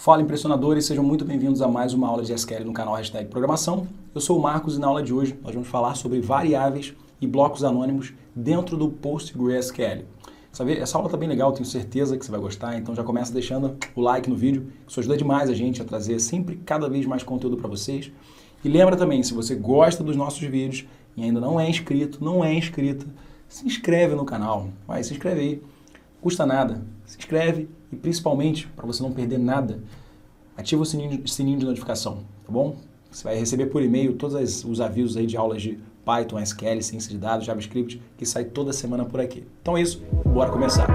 Fala, impressionadores, sejam muito bem-vindos a mais uma aula de SQL no canal #Programação. Eu sou o Marcos e na aula de hoje nós vamos falar sobre variáveis e blocos anônimos dentro do PostgreSQL. Essa aula está bem legal, tenho certeza que você vai gostar, então já começa deixando o like no vídeo, isso ajuda demais a gente a trazer sempre cada vez mais conteúdo para vocês. E lembra também, se você gosta dos nossos vídeos e ainda não é inscrito, não é inscrita, se inscreve no canal, vai, se inscreve aí, custa nada, se inscreve e principalmente, para você não perder nada, ativa o sininho de notificação, tá bom? Você vai receber por e-mail todos os avisos aí de aulas de Python, SQL, ciência de dados, JavaScript, que sai toda semana por aqui. Então é isso, bora começar.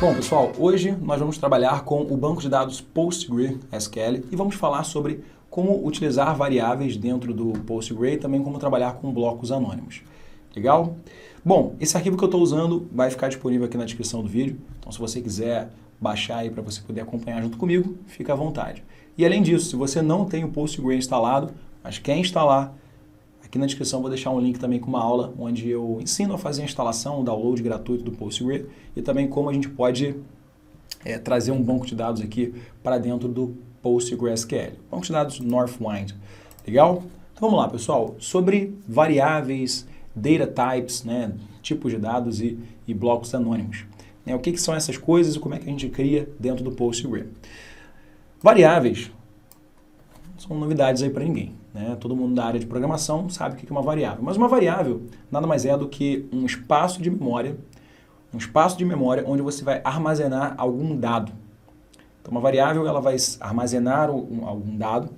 Bom, pessoal, hoje nós vamos trabalhar com o banco de dados PostgreSQL e vamos falar sobre como utilizar variáveis dentro do Postgre e também como trabalhar com blocos anônimos. Legal? Bom, esse arquivo que eu estou usando vai ficar disponível aqui na descrição do vídeo, então se você quiser baixar aí para você poder acompanhar junto comigo, fica à vontade. E além disso, se você não tem o Postgre instalado, mas quer instalar, aqui na descrição eu vou deixar um link também com uma aula onde eu ensino a fazer a instalação, o download gratuito do Postgre e também como a gente pode trazer um banco de dados aqui para dentro do PostgreSQL. Banco de dados Northwind. Legal? Então vamos lá, pessoal. Sobre variáveis, data types, né, tipos de dados e blocos anônimos. O que são essas coisas e como é que a gente cria dentro do Postgre. Variáveis são novidades aí para ninguém. Né? Todo mundo da área de programação sabe o que é uma variável. Mas uma variável nada mais é do que um espaço de memória onde você vai armazenar algum dado. Então, uma variável ela vai armazenar algum dado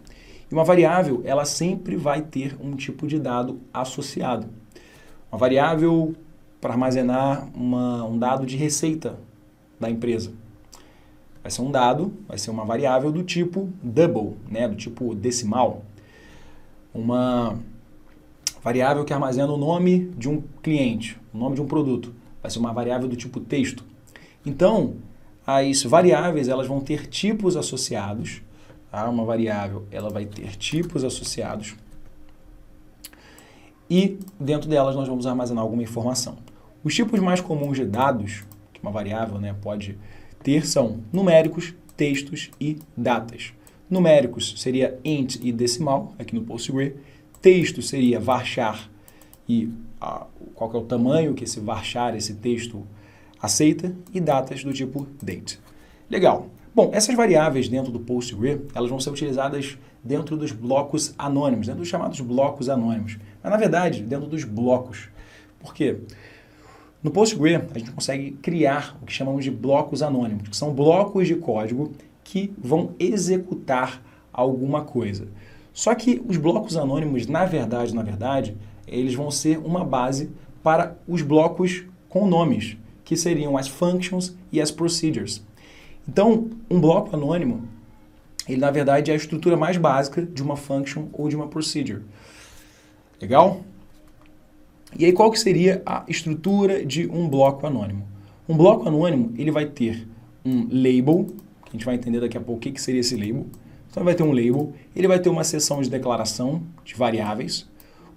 e uma variável ela sempre vai ter um tipo de dado associado. Uma variável para armazenar um dado de receita da empresa. Vai ser um dado, vai ser uma variável do tipo double, né, do tipo decimal. Uma variável que armazena o nome de um cliente, o nome de um produto. Vai ser uma variável do tipo texto. Então, as variáveis elas vão ter tipos associados. Tá? Uma variável ela vai ter tipos associados. E dentro delas nós vamos armazenar alguma informação. Os tipos mais comuns de dados que uma variável, né, pode ter são numéricos, textos e datas. Numéricos seria int e decimal, aqui no Postgre. Texto seria varchar e qual que é o tamanho que esse varchar, esse texto aceita, e datas do tipo date. Legal. Bom, essas variáveis dentro do Postgre, elas vão ser utilizadas dentro dos blocos anônimos, dentro dos chamados blocos anônimos. Mas, na verdade, dentro dos blocos. Por quê? No Postgre, a gente consegue criar o que chamamos de blocos anônimos, que são blocos de código que vão executar alguma coisa. Só que os blocos anônimos, na verdade, eles vão ser uma base para os blocos com nomes, que seriam as functions e as procedures. Então, um bloco anônimo, ele na verdade é a estrutura mais básica de uma function ou de uma procedure. Legal? E aí qual que seria a estrutura de um bloco anônimo? Um bloco anônimo, ele vai ter um label, que a gente vai entender daqui a pouco o que seria esse label. Então ele vai ter um label, ele vai ter uma seção de declaração de variáveis,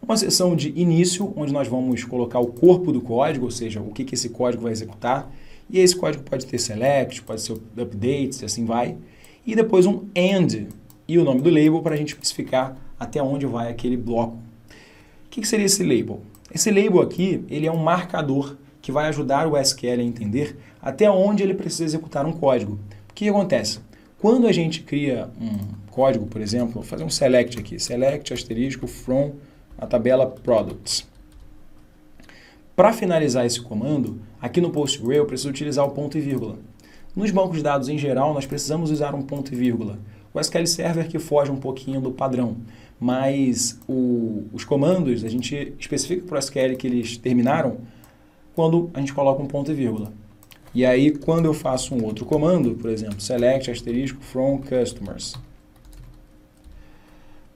uma seção de início, onde nós vamos colocar o corpo do código, ou seja, o que esse código vai executar. E esse código pode ter select, pode ser updates, e assim vai. E depois um end e o nome do label para a gente especificar até onde vai aquele bloco. O que seria esse label? Esse label aqui, ele é um marcador que vai ajudar o SQL a entender até onde ele precisa executar um código. O que acontece? Quando a gente cria um código, por exemplo, vou fazer um select aqui, select asterisco from a tabela products. Para finalizar esse comando, aqui no Postgre eu preciso utilizar o ponto e vírgula. Nos bancos de dados em geral, nós precisamos usar um ponto e vírgula. O SQL Server que foge um pouquinho do padrão, mas os comandos a gente especifica para o SQL que eles terminaram quando a gente coloca um ponto e vírgula. E aí, quando eu faço um outro comando, por exemplo, select asterisco from customers,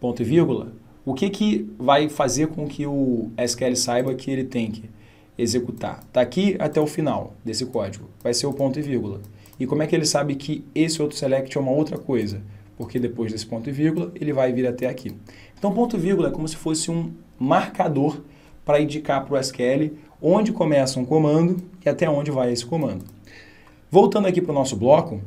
ponto e vírgula, o que vai fazer com que o SQL saiba que ele tem que executar? Daqui até o final desse código vai ser o ponto e vírgula. E como é que ele sabe que esse outro select é uma outra coisa? Porque depois desse ponto e vírgula, ele vai vir até aqui. Então, ponto e vírgula é como se fosse um marcador para indicar para o SQL onde começa um comando e até onde vai esse comando. Voltando aqui para o nosso bloco,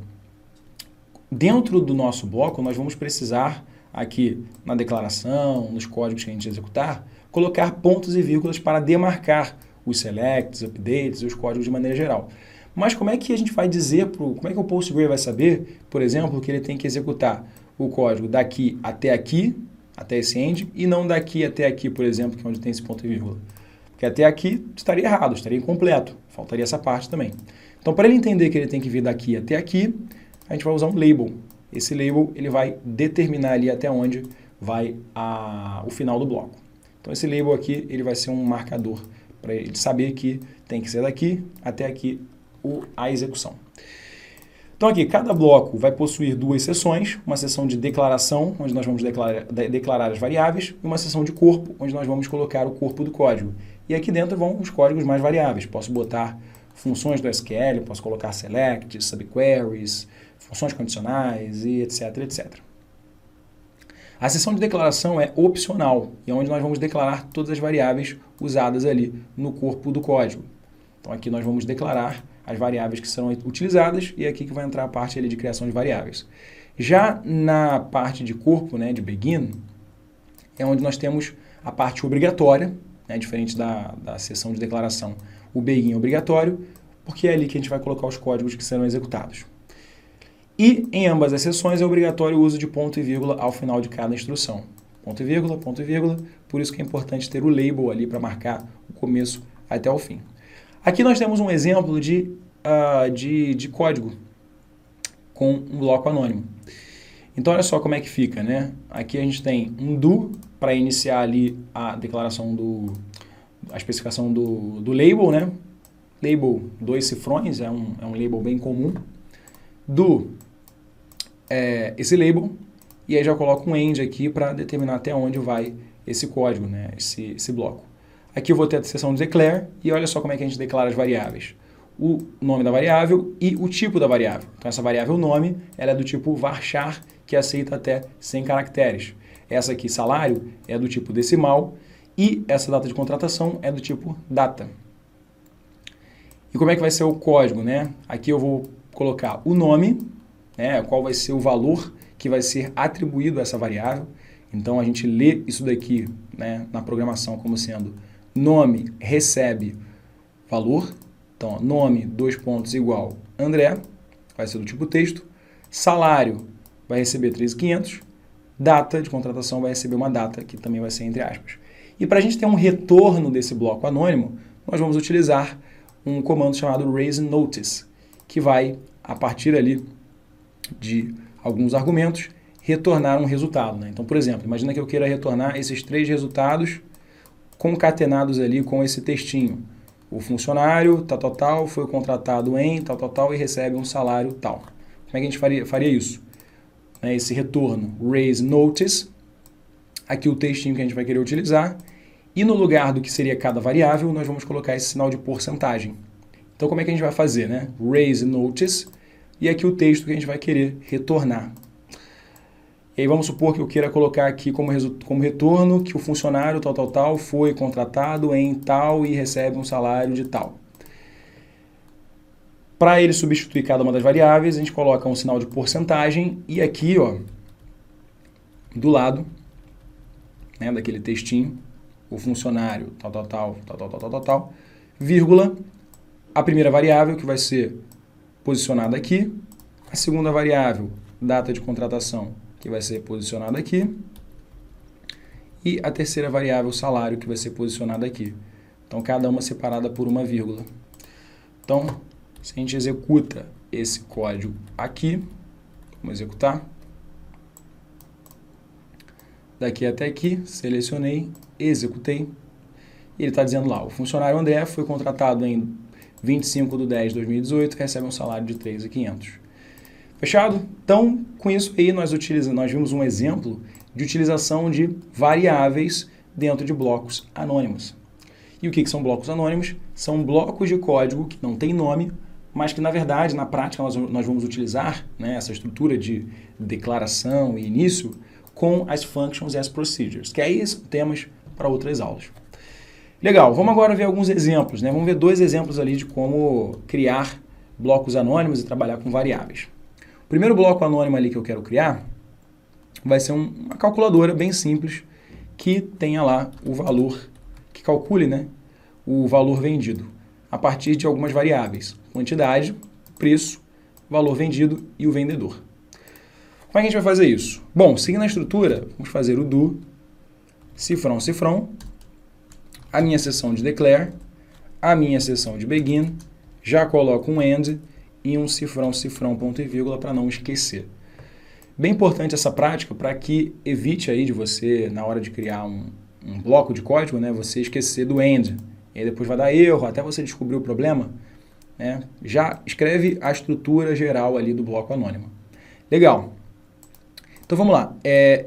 dentro do nosso bloco nós vamos precisar aqui na declaração, nos códigos que a gente executar, colocar pontos e vírgulas para demarcar os selects, updates e os códigos de maneira geral. Mas como é que a gente vai dizer, como é que o PostgreSQL vai saber, por exemplo, que ele tem que executar o código daqui, até esse end, e não daqui até aqui, por exemplo, que é onde tem esse ponto e vírgula? Porque até aqui estaria errado, estaria incompleto, faltaria essa parte também. Então, para ele entender que ele tem que vir daqui até aqui, a gente vai usar um label. Esse label ele vai determinar ali até onde vai o final do bloco. Então, esse label aqui ele vai ser um marcador para ele saber que tem que ser daqui até aqui a execução. Então aqui, cada bloco vai possuir duas seções, uma seção de declaração, onde nós vamos declarar as variáveis, e uma seção de corpo, onde nós vamos colocar o corpo do código. E aqui dentro vão os códigos mais variáveis. Posso botar funções do SQL, posso colocar select, subqueries, funções condicionais e etc, etc. A seção de declaração é opcional, e é onde nós vamos declarar todas as variáveis usadas ali no corpo do código. Então aqui nós vamos declarar as variáveis que serão utilizadas e é aqui que vai entrar a parte ali de criação de variáveis. Já na parte de corpo, né, de begin, é onde nós temos a parte obrigatória, né, diferente da seção de declaração. O begin é obrigatório, porque é ali que a gente vai colocar os códigos que serão executados. E em ambas as seções é obrigatório o uso de ponto e vírgula ao final de cada instrução. Ponto e vírgula, por isso que é importante ter o label ali para marcar o começo até o fim. Aqui nós temos um exemplo de código com um bloco anônimo. Então, olha só como é que fica, né? Aqui a gente tem um do para iniciar ali a declaração a especificação do label, né? Label 2 cifrões, é um label bem comum. Esse label, e aí já coloco um end aqui para determinar até onde vai esse código, né? Esse bloco. Aqui eu vou ter a seção de declare e olha só como é que a gente declara as variáveis. O nome da variável e o tipo da variável. Então essa variável nome, ela é do tipo varchar, que aceita até 100 caracteres. Essa aqui, salário, é do tipo decimal e essa data de contratação é do tipo data. E como é que vai ser o código, né? Aqui eu vou colocar o nome, né? Qual vai ser o valor que vai ser atribuído a essa variável. Então a gente lê isso daqui, né, na programação como sendo nome recebe valor. Então, nome, 2 pontos, igual André, vai ser do tipo texto. Salário vai receber 13.500. Data de contratação vai receber uma data, que também vai ser entre aspas. E para a gente ter um retorno desse bloco anônimo, nós vamos utilizar um comando chamado raisENotice, que vai, a partir ali de alguns argumentos, retornar um resultado, né? Então, por exemplo, imagina que eu queira retornar esses 3 resultados concatenados ali com esse textinho. O funcionário, tal, foi contratado em tal, e recebe um salário tal. Como é que a gente faria isso? Esse retorno, raisENotice, aqui o textinho que a gente vai querer utilizar, e no lugar do que seria cada variável, nós vamos colocar esse sinal de porcentagem. Então, como é que a gente vai fazer, né? raisENotice, e aqui o texto que a gente vai querer retornar. E aí vamos supor que eu queira colocar aqui como retorno que o funcionário tal foi contratado em tal e recebe um salário de tal. Para ele substituir cada uma das variáveis, a gente coloca um sinal de porcentagem e aqui, ó, do lado, né, daquele textinho, o funcionário tal, vírgula, a primeira variável que vai ser posicionada aqui, a segunda variável, data de contratação, que vai ser posicionada aqui, e a terceira variável, salário, que vai ser posicionada aqui. Então, cada uma separada por uma vírgula. Então, se a gente executa esse código aqui, vamos executar. Daqui até aqui, selecionei, executei, e ele está dizendo lá, o funcionário André foi contratado em 25/10/2018, recebe um salário de 3.500. Fechado? Então, com isso aí, nós vimos um exemplo de utilização de variáveis dentro de blocos anônimos. E o que são blocos anônimos? São blocos de código que não tem nome, mas que, na verdade, na prática, nós vamos utilizar, né, essa estrutura de declaração e início com as functions e as procedures, que aí são temas para outras aulas. Legal, vamos agora ver alguns exemplos, né? Vamos ver 2 exemplos ali de como criar blocos anônimos e trabalhar com variáveis. O primeiro bloco anônimo ali que eu quero criar vai ser uma calculadora bem simples que tenha lá o valor, que calcule, né, o valor vendido a partir de algumas variáveis: quantidade, preço, valor vendido e o vendedor. Como é que a gente vai fazer isso? Bom, seguindo a estrutura, vamos fazer o do, cifrão, cifrão, a minha seção de declare, a minha seção de begin, já coloco um end e um cifrão, cifrão, ponto e vírgula para não esquecer. Bem importante essa prática para que evite aí de você, na hora de criar um bloco de código, né, você esquecer do end. E aí depois vai dar erro, até você descobrir o problema, né? Já escreve a estrutura geral ali do bloco anônimo. Legal. Então vamos lá.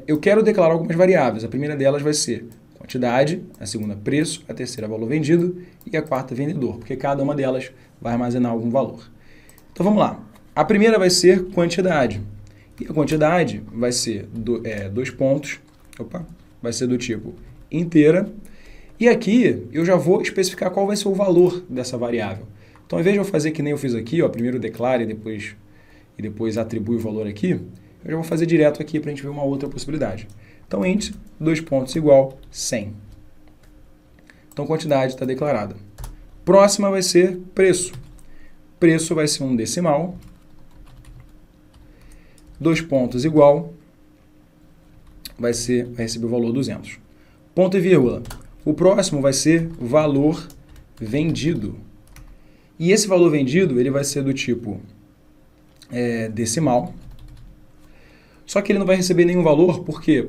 Eu quero declarar algumas variáveis. A primeira delas vai ser quantidade, a segunda preço, a terceira valor vendido e a quarta vendedor, porque cada uma delas vai armazenar algum valor. Então vamos lá. A primeira vai ser quantidade. E a quantidade vai ser 2 pontos, vai ser do tipo inteira. E aqui eu já vou especificar qual vai ser o valor dessa variável. Então, ao invés de eu fazer que nem eu fiz aqui, ó, primeiro declare e depois atribui o valor aqui, eu já vou fazer direto aqui para a gente ver uma outra possibilidade. Então, int, 2 pontos igual 100. Então, quantidade está declarada. Próxima vai ser preço. Preço vai ser um decimal. 2 pontos igual, vai receber o valor 200. Ponto e vírgula. O próximo vai ser valor vendido. E esse valor vendido, ele vai ser do tipo decimal. Só que ele não vai receber nenhum valor, porque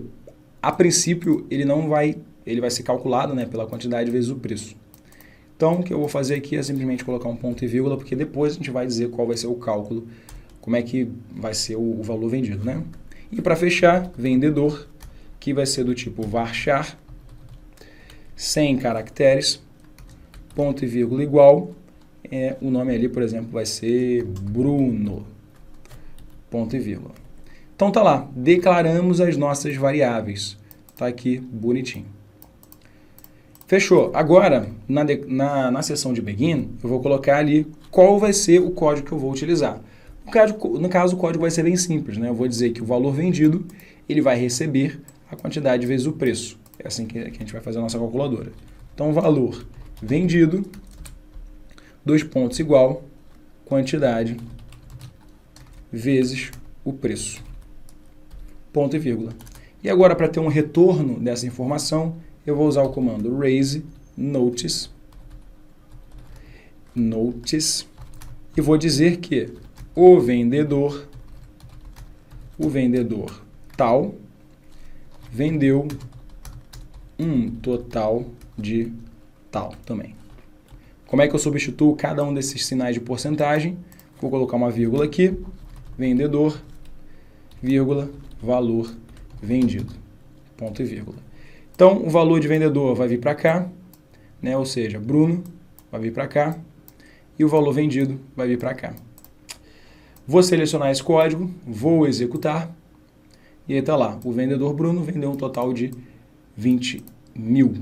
a princípio ele vai ser calculado, né, pela quantidade vezes o preço. Então, o que eu vou fazer aqui é simplesmente colocar um ponto e vírgula, porque depois a gente vai dizer qual vai ser o cálculo, como é que vai ser o valor vendido, né? E para fechar, vendedor, que vai ser do tipo varchar, 100 caracteres, ponto e vírgula igual, o nome ali, por exemplo, vai ser Bruno, ponto e vírgula. Então tá lá, declaramos as nossas variáveis, tá aqui bonitinho. Fechou. Agora, na seção de begin, eu vou colocar ali qual vai ser o código que eu vou utilizar. No caso, o código vai ser bem simples, né? Eu vou dizer que o valor vendido, ele vai receber a quantidade vezes o preço. É assim que a gente vai fazer a nossa calculadora. Então, valor vendido, 2 pontos igual, quantidade vezes o preço. Ponto e vírgula. E agora, para ter um retorno dessa informação, eu vou usar o comando raise notice e vou dizer que o vendedor tal vendeu um total de tal também. Como é que eu substituo cada um desses sinais de porcentagem? Vou colocar uma vírgula aqui, vendedor, vírgula, valor vendido, ponto e vírgula. Então, o valor de vendedor vai vir para cá, né? Ou seja, Bruno vai vir para cá e o valor vendido vai vir para cá. Vou selecionar esse código, vou executar e aí está lá, o vendedor Bruno vendeu um total de 20 mil.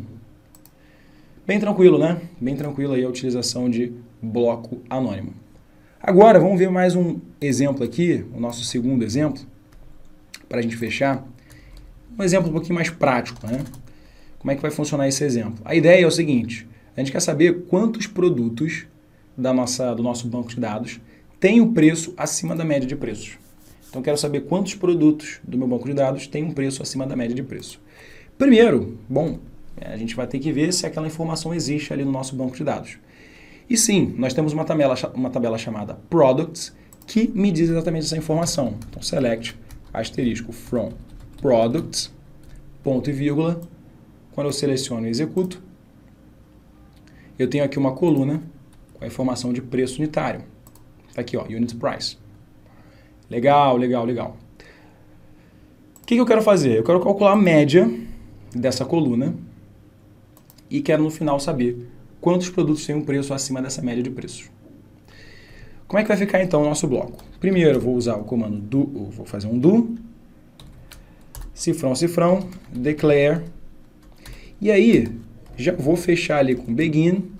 Bem tranquilo, né? Bem tranquilo aí a utilização de bloco anônimo. Agora, vamos ver mais um exemplo aqui, o nosso segundo exemplo, para a gente fechar. Um exemplo um pouquinho mais prático, né? Como é que vai funcionar esse exemplo? A ideia é o seguinte, a gente quer saber quantos produtos do nosso banco de dados tem o preço acima da média de preços. Então, quero saber quantos produtos do meu banco de dados tem um preço acima da média de preço. Primeiro, a gente vai ter que ver se aquela informação existe ali no nosso banco de dados. E sim, nós temos uma tabela chamada Products, que me diz exatamente essa informação. Então, select asterisco from Products, ponto e vírgula. Quando eu seleciono e executo, eu tenho aqui uma coluna com a informação de preço unitário. Está aqui, ó, Unit Price. Legal, legal, legal. O que eu quero fazer? Eu quero calcular a média dessa coluna e quero no final saber quantos produtos têm um preço acima dessa média de preços. Como é que vai ficar então o nosso bloco? Primeiro eu vou usar o comando do, vou fazer um do, cifrão, declare, e aí já vou fechar ali com begin,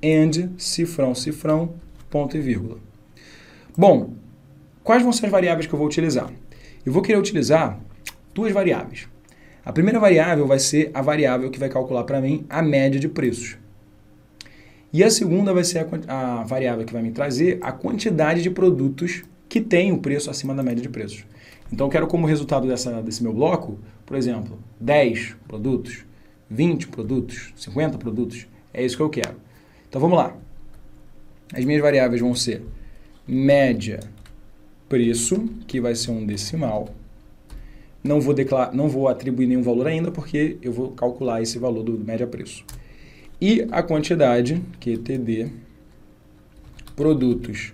end, cifrão, cifrão, ponto e vírgula. Bom, quais vão ser as variáveis que eu vou utilizar? Eu vou querer utilizar duas variáveis. A primeira variável vai ser a variável que vai calcular para mim a média de preços. E a segunda vai ser a variável que vai me trazer a quantidade de produtos que tem o preço acima da média de preços. Então, eu quero como resultado desse meu bloco, por exemplo, 10 produtos, 20 produtos, 50 produtos. É isso que eu quero. Então, vamos lá. As minhas variáveis vão ser média preço, que vai ser um decimal. Não vou atribuir nenhum valor ainda, porque eu vou calcular esse valor do média preço. E a quantidade, QTD, produtos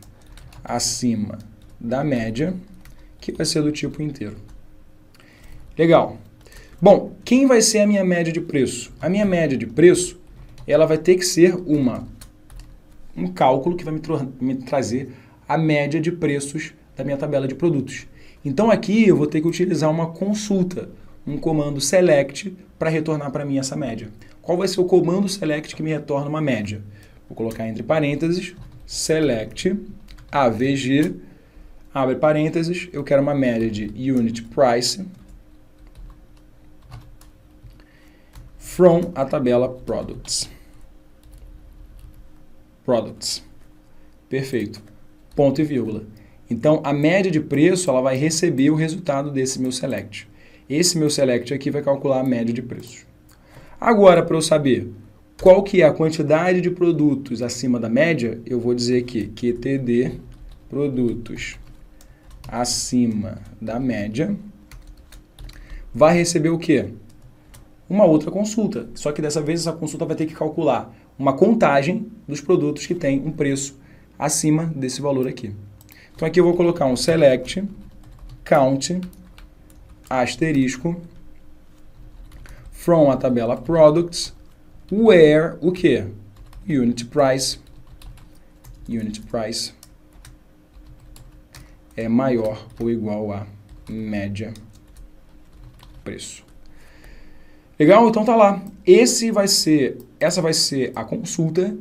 acima da média, que vai ser do tipo inteiro. Legal. Bom, quem vai ser a minha média de preço? A minha média de preço, ela vai ter que ser um cálculo que vai me trazer a média de preços da minha tabela de produtos. Então aqui eu vou ter que utilizar uma consulta, um comando select para retornar para mim essa média. Qual vai ser o comando select que me retorna uma média? Vou colocar entre parênteses, select AVG, abre parênteses, eu quero uma média de unit price from a tabela products. Perfeito. Ponto e vírgula. Então, a média de preço ela vai receber o resultado desse meu select. Esse meu select aqui vai calcular a média de preços. Agora, para eu saber qual que é a quantidade de produtos acima da média, eu vou dizer que QTD produtos acima da média vai receber o quê? Uma outra consulta. Só que dessa vez essa consulta vai ter que calcular uma contagem dos produtos que tem um preço acima desse valor aqui. Então aqui eu vou colocar um select count asterisco from a tabela products where o que? Unit price é maior ou igual a média preço. Legal? Então tá lá. Essa vai ser a consulta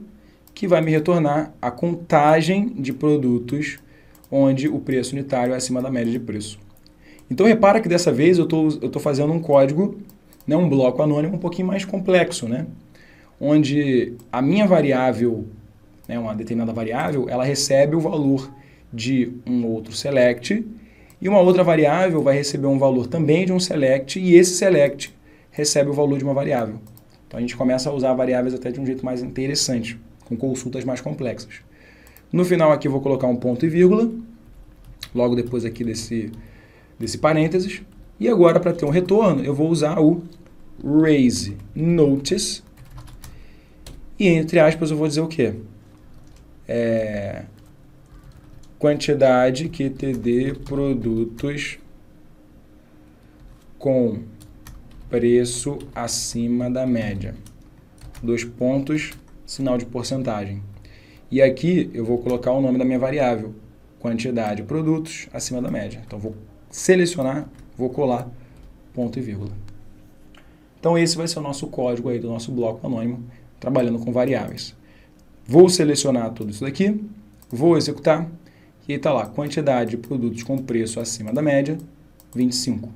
que vai me retornar a contagem de produtos onde o preço unitário é acima da média de preço. Então repara que dessa vez eu tô fazendo um código, né, um bloco anônimo um pouquinho mais complexo, né? Onde a minha variável, né, uma determinada variável, ela recebe o valor de um outro select e uma outra variável vai receber um valor também de um select e esse select recebe o valor de uma variável. Então a gente começa a usar variáveis até de um jeito mais interessante, com consultas mais complexas. No final aqui eu vou colocar um ponto e vírgula, logo depois aqui desse parênteses. E agora para ter um retorno eu vou usar o raise notice e entre aspas eu vou dizer o quê? Quantidade QTD produtos com preço acima da média. 2 pontos, sinal de porcentagem. E aqui eu vou colocar o nome da minha variável, quantidade de produtos acima da média. Então vou selecionar, vou colar, ponto e vírgula. Então esse vai ser o nosso código aí do nosso bloco anônimo, trabalhando com variáveis. Vou selecionar tudo isso daqui, vou executar, e está lá, quantidade de produtos com preço acima da média, 25.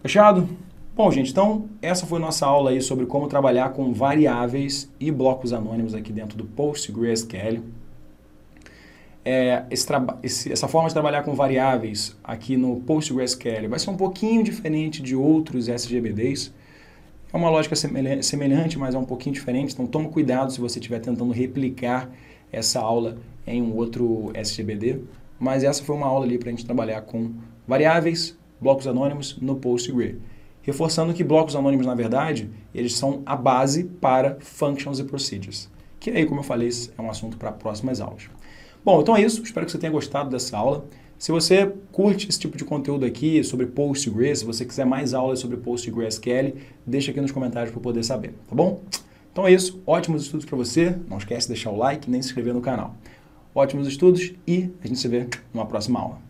Fechado? Bom, gente, então essa foi a nossa aula aí sobre como trabalhar com variáveis e blocos anônimos aqui dentro do PostgreSQL. Essa forma de trabalhar com variáveis aqui no PostgreSQL vai ser um pouquinho diferente de outros SGBDs. É uma lógica semelhante, mas é um pouquinho diferente, então toma cuidado se você estiver tentando replicar essa aula em um outro SGBD. Mas essa foi uma aula ali para a gente trabalhar com variáveis, blocos anônimos no Postgre. Reforçando que blocos anônimos, na verdade, eles são a base para functions e procedures. Que aí, como eu falei, é um assunto para próximas aulas. Bom, então é isso. Espero que você tenha gostado dessa aula. Se você curte esse tipo de conteúdo aqui sobre Postgre, se você quiser mais aulas sobre PostgreSQL, deixa aqui nos comentários para eu poder saber, tá bom? Então é isso. Ótimos estudos para você. Não esquece de deixar o like nem se inscrever no canal. Ótimos estudos e a gente se vê numa próxima aula.